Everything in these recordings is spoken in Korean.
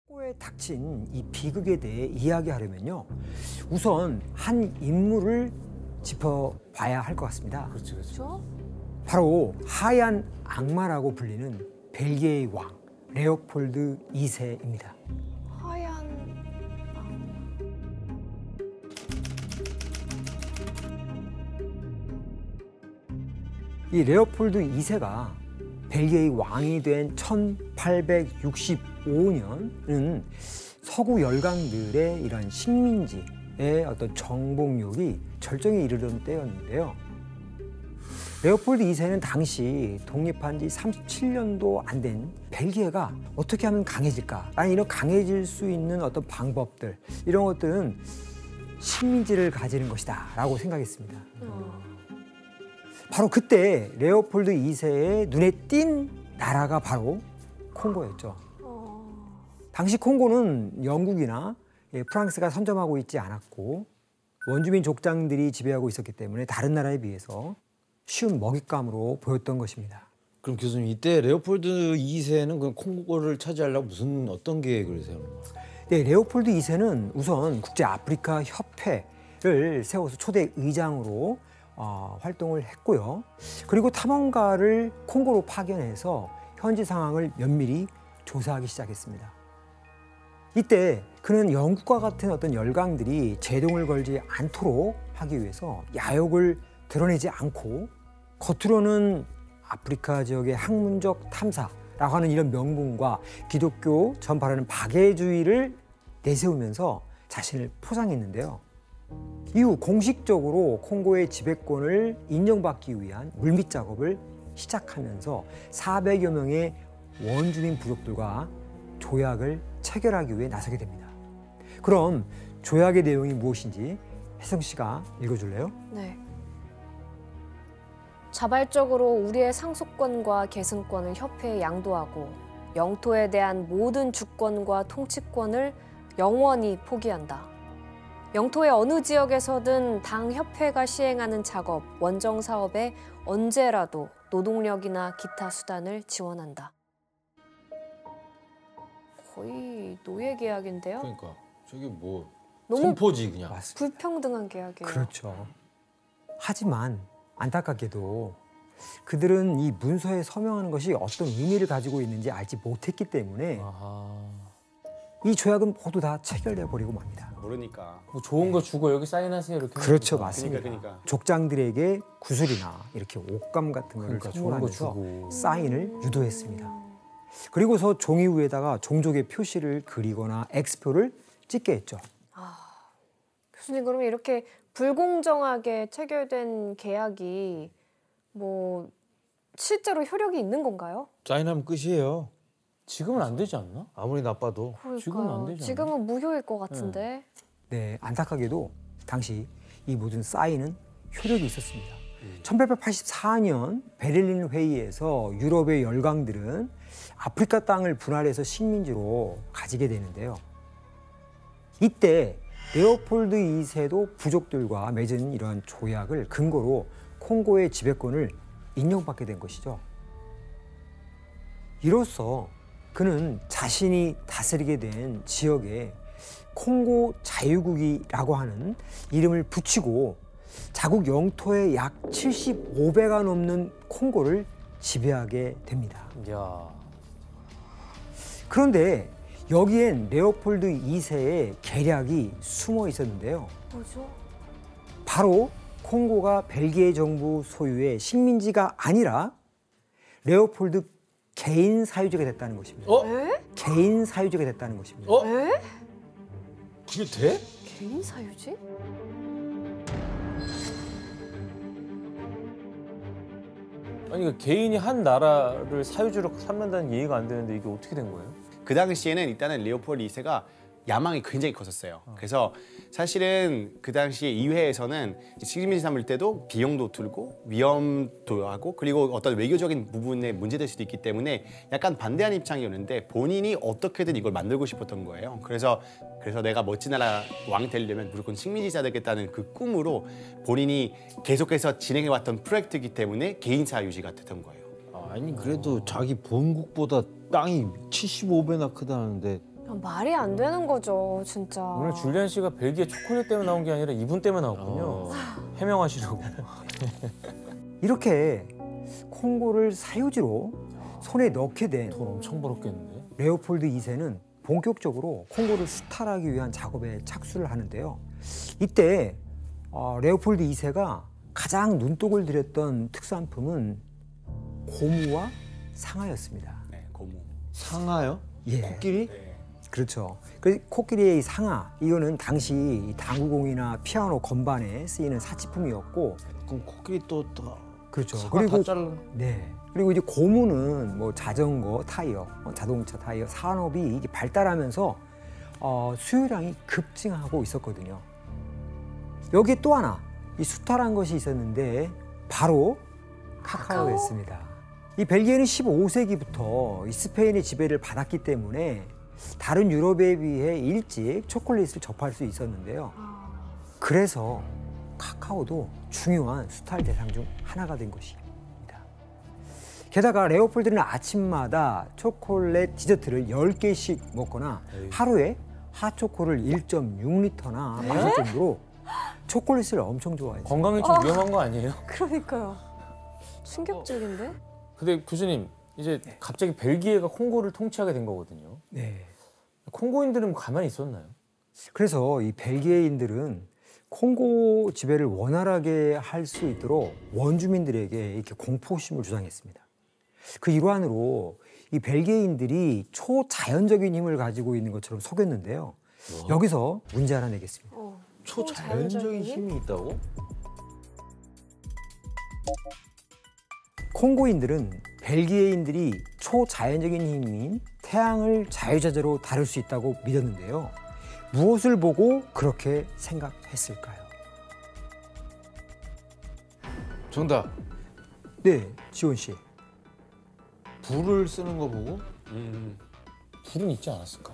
콩고에 닥친 이 비극에 대해 이야기하려면요, 우선 한 인물을 짚어봐야 할 것 같습니다. 그렇죠. 바로 하얀 악마라고 불리는 벨기에의 왕 레오폴드 2세입니다. 하얀 악마. 이 레오폴드 2세가 벨기에의 왕이 된 1865년은 서구 열강들의 이런 식민지의 어떤 정복력이 절정에 이르던 때였는데요. 레오폴드 2세는 당시 독립한 지 37년도 안 된 벨기에가 어떻게 하면 강해질까? 아니, 이런 강해질 수 있는 어떤 방법들, 이런 것들은 식민지를 가지는 것이다 라고 생각했습니다. 바로 그때 레오폴드 2세의 눈에 띈 나라가 바로 콩고였죠. 당시 콩고는 영국이나 프랑스가 선점하고 있지 않았고 원주민 족장들이 지배하고 있었기 때문에 다른 나라에 비해서 쉬운 먹잇감으로 보였던 것입니다. 그럼 교수님, 이때 레오폴드 2세는 그 콩고를 차지하려고 어떤 계획을 세우는 거예요? 네, 레오폴드 2세는 우선 국제 아프리카 협회를 세워서 초대 의장으로 활동을 했고요. 그리고 탐험가를 콩고로 파견해서 현지 상황을 면밀히 조사하기 시작했습니다. 이때 그는 영국과 같은 어떤 열강들이 제동을 걸지 않도록 하기 위해서 야욕을 드러내지 않고 겉으로는 아프리카 지역의 학문적 탐사라고 하는 이런 명분과 기독교 전파라는 박애주의를 내세우면서 자신을 포장했는데요. 이후 공식적으로 콩고의 지배권을 인정받기 위한 물밑 작업을 시작하면서 400여 명의 원주민 부족들과 조약을 체결하기 위해 나서게 됩니다. 그럼 조약의 내용이 무엇인지 혜성 씨가 읽어줄래요? 네. 자발적으로 우리의 상속권과 계승권을 협회에 양도하고 영토에 대한 모든 주권과 통치권을 영원히 포기한다. 영토의 어느 지역에서든 당 협회가 시행하는 작업, 원정 사업에 언제라도 노동력이나 기타 수단을 지원한다. 거의 노예 계약인데요. 그러니까 저게 뭐 너무 선포지 그냥. 맞습니다. 불평등한 계약이에요. 그렇죠. 하지만 안타깝게도 그들은 이 문서에 서명하는 것이 어떤 의미를 가지고 있는지 알지 못했기 때문에 이 조약은 모두 다 체결돼 버리고 맙니다. 모르니까. 뭐 좋은 거 주고 여기 사인하세요 이렇게. 그렇죠, 하니까. 맞습니다. 그러니까. 족장들에게 구슬이나 이렇게 옷감 같은 거를 그러니까 좋은 거 선물하면서 주고. 사인을 유도했습니다. 그리고서 종이 위에다가 종족의 표시를 그리거나 X표를 찍게 했죠. 교수님, 그러면 이렇게 불공정하게 체결된 계약이 뭐 실제로 효력이 있는 건가요? 사인하면 끝이에요. 지금은 안 되지 않나? 아무리 나빠도. 지금은 안 되지 않나? 지금은 무효일 것 같은데. 네, 안타깝게도 당시 이 모든 사인은 효력이 있었습니다. 1884년 베를린 회의에서 유럽의 열강들은 아프리카 땅을 분할해서 식민지로 가지게 되는데요. 이때 레오폴드 2세도 부족들과 맺은 이러한 조약을 근거로 콩고의 지배권을 인정받게 된 것이죠. 이로써 그는 자신이 다스리게 된 지역에 콩고 자유국이라고 하는 이름을 붙이고 자국 영토의 약 75배가 넘는 콩고를 지배하게 됩니다. 야. 그런데 여기엔 레오폴드 2세의 계략이 숨어 있었는데요. 뭐죠? 바로 콩고가 벨기에 정부 소유의 식민지가 아니라 레오폴드 개인 사유지가 됐다는 것입니다. 에? 개인 사유지가 됐다는 것입니다. 에? 그게 돼? 개인 사유지? 아니 그 개인이 한 나라를 사유지로 삼는다는 이해가 안 되는데 이게 어떻게 된 거예요? 그 당시에는 일단은 레오폴드 2세가 야망이 굉장히 컸었어요. 그래서 사실은 그 당시에 의회에서는 식민지 삼을 때도 비용도 들고 위험도 하고 그리고 어떤 외교적인 부분에 문제될 수도 있기 때문에 약간 반대하는 입장이었는데 본인이 어떻게든 이걸 만들고 싶었던 거예요. 그래서 내가 멋진 나라 왕이 되려면 무조건 식민지자 되겠다는 그 꿈으로 본인이 계속해서 진행해왔던 프로젝트이기 때문에 개인사 유지가 됐던 거예요. 아니 그래도 자기 본국보다 땅이 75배나 크다는데 말이 안 되는 거죠, 진짜. 오늘 줄리안 씨가 벨기에 초콜릿 때문에 나온 게 아니라 이분 때문에 나왔군요. 해명하시려고. 이렇게 콩고를 사유지로 손에 넣게 된 돈 엄청 벌었겠는데? 레오폴드 2세는 본격적으로 콩고를 수탈하기 위한 작업에 착수를 하는데요. 이때 레오폴드 2세가 가장 눈독을 들였던 특산품은 고무와 상아였습니다. 네, 고무. 상하요? 예. 코끼리? 그렇죠. 그 코끼리의 이 상아, 이거는 당시 이 당구공이나 피아노 건반에 쓰이는 사치품이었고, 그럼 코끼리 또 그렇죠. 사과 그리고 다 잘라. 네. 그리고 이제 고무는 뭐 자전거 타이어, 자동차 타이어 산업이 이게 발달하면서 수요량이 급증하고 있었거든요. 여기에 또 하나 이 수탈한 것이 있었는데 바로 카카오였습니다. 이 벨기에는 15세기부터 이 스페인의 지배를 받았기 때문에 다른 유럽에 비해 일찍 초콜릿을 접할 수 있었는데요. 그래서 카카오도 중요한 수탈 대상 중 하나가 된 것입니다. 게다가 레오폴드는 아침마다 초콜릿 디저트를 10개씩 먹거나 하루에 핫초코를 1.6리터나 마실 정도로 초콜릿을 엄청 좋아했어요. 건강에 좀 위험한 거 아니에요? 그러니까요. 충격적인데? 근데 교수님, 이제 갑자기 벨기에가 콩고를 통치하게 된 거거든요. 네. 콩고인들은 가만히 있었나요? 그래서 이 벨기에인들은 콩고 지배를 원활하게 할 수 있도록 원주민들에게 이렇게 공포심을 조장했습니다. 그 일환으로 이 벨기에인들이 초자연적인 힘을 가지고 있는 것처럼 속였는데요. 여기서 문제 하나 내겠습니다. 초자연적인 힘이 있다고? 콩고인들은 벨기에인들이 초자연적인 힘인 태양을 자유자재로 다룰 수 있다고 믿었는데요. 무엇을 보고 그렇게 생각했을까요? 정답. 네, 지원 씨. 불을 쓰는 거 보고 불은 있지 않았을까?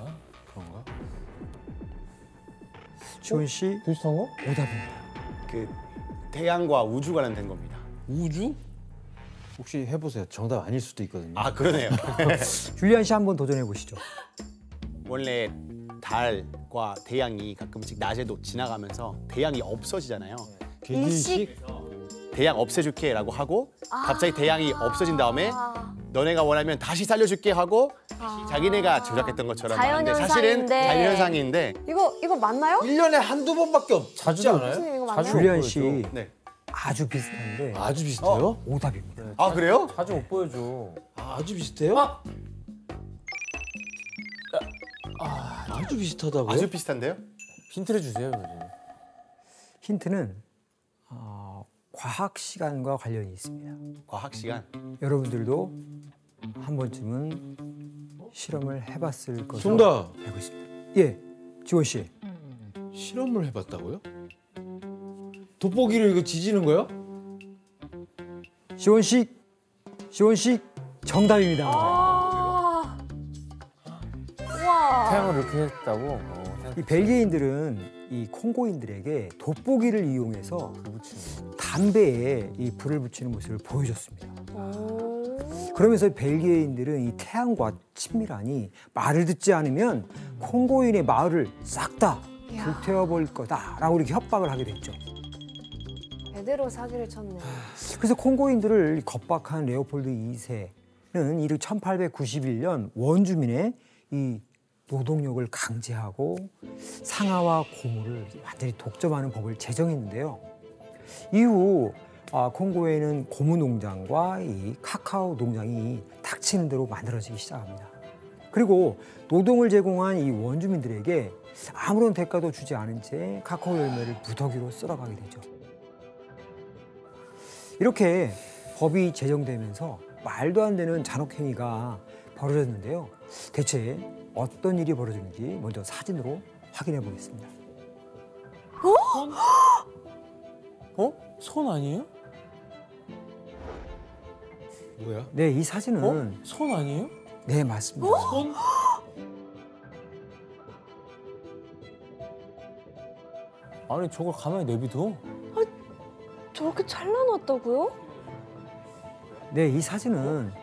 그런가? 지원 씨 비슷한 거? 오답입니다. 그 태양과 우주 관련된 겁니다. 우주? 혹시 해보세요. 정답 아닐 수도 있거든요. 아, 그러네요. 줄리안 씨 한번 도전해 보시죠. 원래 달과 태양이 가끔씩 낮에도 지나가면서 태양이 없어지잖아요. 일식? 태양 없애줄게라고 하고 갑자기 태양이 없어진 다음에 너네가 원하면 다시 살려줄게 하고 자기네가 조작했던 것처럼 하는데 사실은 자연현상인데. 자연현상인데 이거 맞나요? 1년에 한두 번밖에 없지 자주도 않아요? 교수님 이거 맞나요? 자주 줄리안 못 씨 보여줘. 네. 아주 비슷한데 아주 비슷해요? 오답입니다. 아, 그래요? 자주 못 보여줘. 아주 비슷해요? 아주 비슷하다고요? 아주 비슷한데요? 힌트를 주세요, 교수님. 힌트는 과학 시간과 관련이 있습니다. 과학 시간. 여러분들도 한 번쯤은 실험을 해봤을 것으로 정답. 알고 있습니다. 예, 지원 씨. 실험을 해봤다고요? 돋보기를 이거 지지는 거요? 지원 씨 정답입니다. 와. 태양을 이렇게 했다고? 이 벨기에인들은 이 콩고인들에게 돋보기를 이용해서 담배에 이 불을 붙이는 모습을 보여줬습니다. 그러면서 벨기에인들은 이 태양과 친밀하니 말을 듣지 않으면 콩고인의 마을을 싹 다 불태워버릴 거다라고 이렇게 협박을 하게 됐죠. 제대로 사기를 쳤네. 그래서 콩고인들을 겁박한 레오폴드 2세는 이르 1891년 원주민의 이 노동력을 강제하고 상아와 고무를 완전히 독점하는 법을 제정했는데요. 이후 콩고에는 고무 농장과 이 카카오 농장이 닥치는 대로 만들어지기 시작합니다. 그리고 노동을 제공한 이 원주민들에게 아무런 대가도 주지 않은 채 카카오 열매를 무더기로 쓸어가게 되죠. 이렇게 법이 제정되면서 말도 안 되는 잔혹행위가 벌어졌는데요. 대체 어떤 일이 벌어졌는지 먼저 사진으로 확인해 보겠습니다. 손 아니에요? 뭐야? 네, 이 사진은 손 아니에요? 네, 맞습니다. 손? 아니 저걸 가만히 내비둬? 저렇게 잘라놨다고요? 네, 이 사진은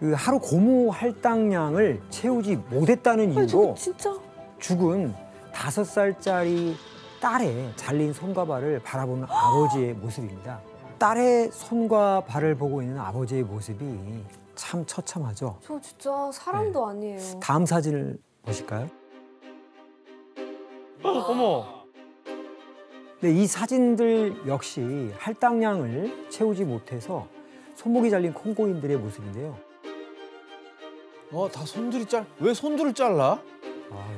그 하루 고무 할당량을 채우지 못했다는 아니, 저거 이유로 진짜 죽은 5살짜리 딸의 잘린 손과 발을 바라보는 아버지의 모습입니다. 딸의 손과 발을 보고 있는 아버지의 모습이 참 처참하죠. 저 진짜 사람도 아니에요. 다음 사진을 보실까요? 어머. 네, 이 사진들 역시 할당량을 채우지 못해서 손목이 잘린 콩고인들의 모습인데요. 다 왜 손들을 잘라?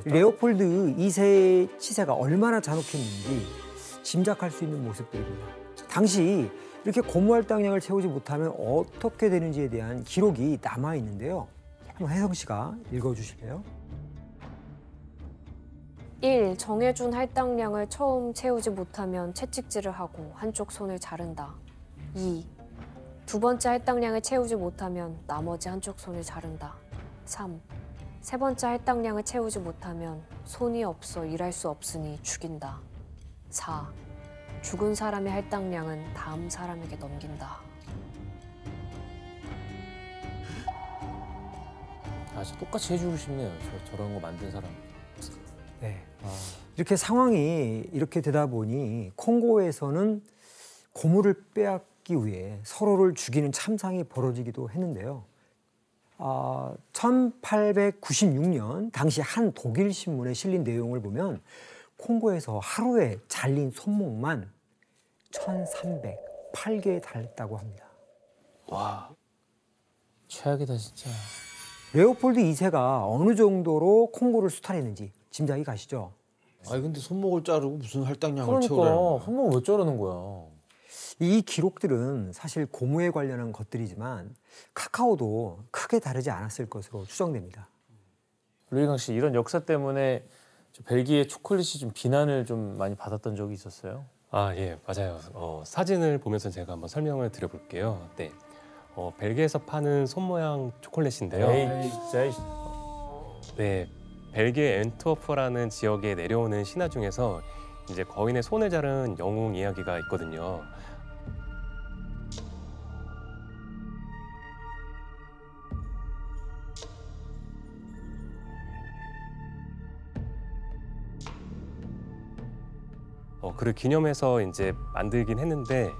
레오폴드 2세의 치세가 얼마나 잔혹했는지 짐작할 수 있는 모습들입니다. 당시 이렇게 고무 할당량을 채우지 못하면 어떻게 되는지에 대한 기록이 남아 있는데요. 한번 혜성 씨가 읽어주실래요? 1. 정해준 할당량을 처음 채우지 못하면 채찍질을 하고 한쪽 손을 자른다. 2. 두 번째 할당량을 채우지 못하면 나머지 한쪽 손을 자른다. 3. 세 번째 할당량을 채우지 못하면 손이 없어 일할 수 없으니 죽인다. 4. 죽은 사람의 할당량은 다음 사람에게 넘긴다. 진짜 똑같이 해주고 싶네요. 저런 거 만든 사람. 네. 이렇게 상황이 이렇게 되다 보니 콩고에서는 고무를 빼앗기 위해 서로를 죽이는 참상이 벌어지기도 했는데요. 1896년 당시 한 독일 신문에 실린 내용을 보면 콩고에서 하루에 잘린 손목만 1,308개에 달했다고 합니다. 와, 최악이다 진짜. 레오폴드 2세가 어느 정도로 콩고를 수탈했는지 짐작이 가시죠? 아니 근데 손목을 자르고 무슨 할당량을 그러니까 채우라는 손목 왜 자르는 거야? 이 기록들은 사실 고무에 관련한 것들이지만 카카오도 크게 다르지 않았을 것으로 추정됩니다. 루이강 씨, 이런 역사 때문에 벨기에 초콜릿이 좀 비난을 좀 많이 받았던 적이 있었어요? 예, 맞아요. 사진을 보면서 제가 한번 설명을 드려볼게요. 네, 벨기에에서 파는 손 모양 초콜릿인데요. 에이, 진짜. 네, 벨기에 앤트워프라는 지역에 내려오는 신화 중에서 이제 거인의 손을 자른 영웅 이야기가 있거든요. 그를 기념해서 이제 만들긴 했는데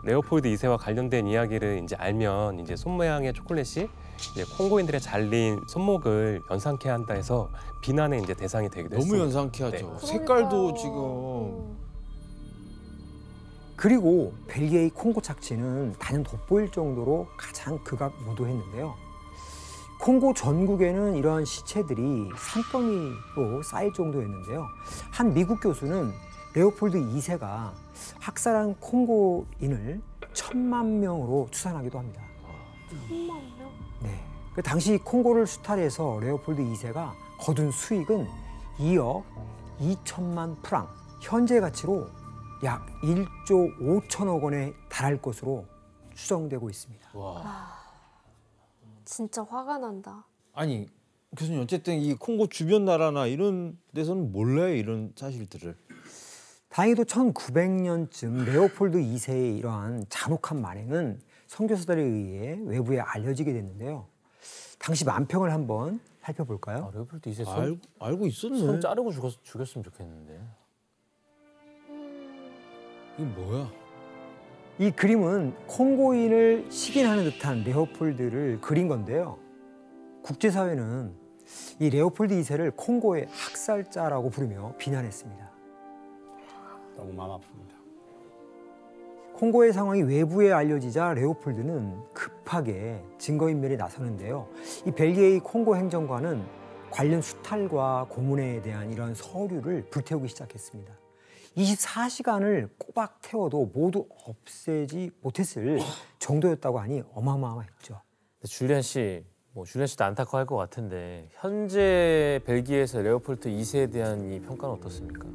레오폴드 2세와 관련된 이야기를 이제 알면 이제 손 모양의 초콜릿이 이제 콩고인들의 잘린 손목을 연상케 한다 해서 비난의 이제 대상이 되기도 너무 했습니다. 연상케 하죠. 네. 색깔도 지금 그리고 벨기에의 콩고 착취는 단연 돋보일 정도로 가장 극악무도했는데요. 콩고 전국에는 이러한 시체들이 산더미로 쌓일 정도였는데요. 한 미국 교수는 레오폴드 2세가 학살한 콩고인을 1,000,000명으로 추산하기도 합니다. 1,000,000명? 네. 그 당시 콩고를 수탈해서 레오폴드 2세가 거둔 수익은 2억 2천만 프랑, 현재 가치로 약 1조 5천억 원에 달할 것으로 추정되고 있습니다. 진짜 화가 난다. 아니 교수님 어쨌든 이 콩고 주변 나라나 이런 데서는 몰라요 이런 사실들을. 다행히도 1900년쯤 레오폴드 2세의 이러한 잔혹한 만행은 선교사들에 의해 외부에 알려지게 됐는데요. 당시 만평을 한번 살펴볼까요? 레오폴드 2세 손, 알고 있었네. 손 자르고 죽였으면 좋겠는데. 이게 뭐야? 이 그림은 콩고인을 식인하는 듯한 레오폴드를 그린 건데요. 국제사회는 이 레오폴드 2세를 콩고의 학살자라고 부르며 비난했습니다. 너무 마음 아픕니다. 콩고의 상황이 외부에 알려지자 레오폴드는 급하게 증거인멸에 나서는데요. 이 벨기에의 콩고 행정관은 관련 수탈과 고문에 대한 이런 서류를 불태우기 시작했습니다. 24시간을 꼬박 태워도 모두 없애지 못했을 정도였다고 하니 어마어마했죠. 줄리안 씨, 줄리안 씨도 안타까워할 것 같은데 현재 벨기에에서 레오폴드 2세에 대한 이 평가는 어떻습니까?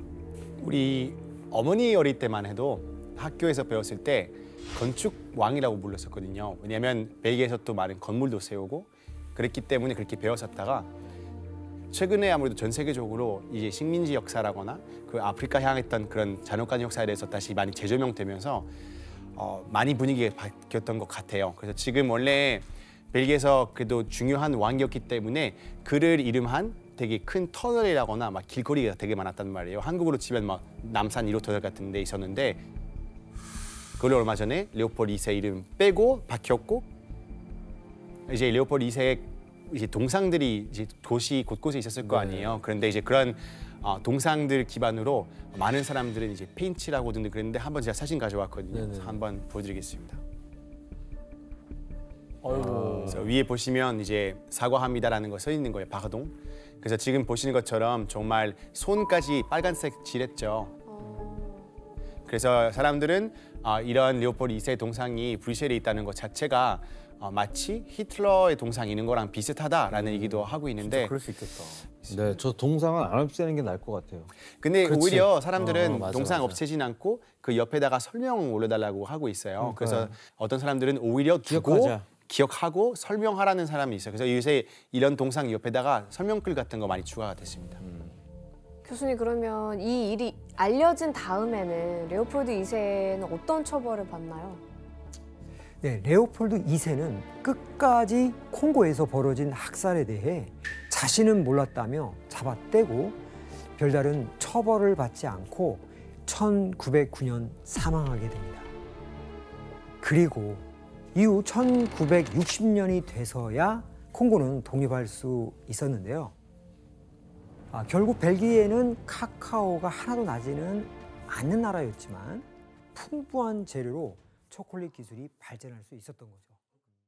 우리 어머니 어릴 때만 해도 학교에서 배웠을 때 건축 왕이라고 불렀었거든요. 왜냐하면 벨기에에서 또 많은 건물도 세우고 그랬기 때문에 그렇게 배웠었다가 최근에 아무래도 전 세계적으로 이제 식민지 역사라거나 그 아프리카 향했던 그런 잔혹한 역사에 대해서 다시 많이 재조명되면서 많이 분위기가 바뀌었던 것 같아요. 그래서 지금 원래 벨기에에서 그래도 중요한 왕이었기 때문에 그를 이름한 되게 큰 터널이라거나 막 길거리가 되게 많았단 말이에요. 한국으로 치면 막 남산 1호 터널 같은 데 있었는데 그걸 얼마 전에 레오폴드 2세 이름 빼고 바뀌었고 이제 레오폴드 2세의 이제 동상들이 이제 도시 곳곳에 있었을 거 아니에요. 그런데 이제 그런 동상들 기반으로 많은 사람들은 이제 페인트라고 등등 그랬는데 한번 제가 사진 가져왔거든요. 그래서 한번 보여드리겠습니다. 그래서 위에 보시면 이제 사과합니다라는 거 써 있는 거예요. 바가동. 그래서 지금 보시는 것처럼 정말 손까지 빨간색 칠했죠. 그래서 사람들은 이런 레오폴드 2세 동상이 브뤼셀에 있다는 것 자체가 마치 히틀러의 동상이 있는 거랑 비슷하다라는 얘기도 하고 있는데 그럴 수 있겠다. 네, 저 동상은 안 없애는 게 나을 것 같아요. 근데 그렇지. 오히려 사람들은 맞아, 동상 맞아. 없애진 않고 그 옆에다가 설명 올려달라고 하고 있어요. 그래서 네. 어떤 사람들은 오히려 두고 기억하자. 기억하고 설명하라는 사람이 있어요. 그래서 요새 이런 동상 옆에다가 설명글 같은 거 많이 추가가 됐습니다. 교수님 그러면 이 일이 알려진 다음에는 레오폴드 2세는 어떤 처벌을 받나요? 네, 레오폴드 2세는 끝까지 콩고에서 벌어진 학살에 대해 자신은 몰랐다며 잡아떼고 별다른 처벌을 받지 않고 1909년 사망하게 됩니다. 그리고 이후 1960년이 돼서야 콩고는 독립할 수 있었는데요. 결국 벨기에는 카카오가 하나도 나지는 않는 나라였지만 풍부한 재료로 초콜릿 기술이 발전할 수 있었던 거죠.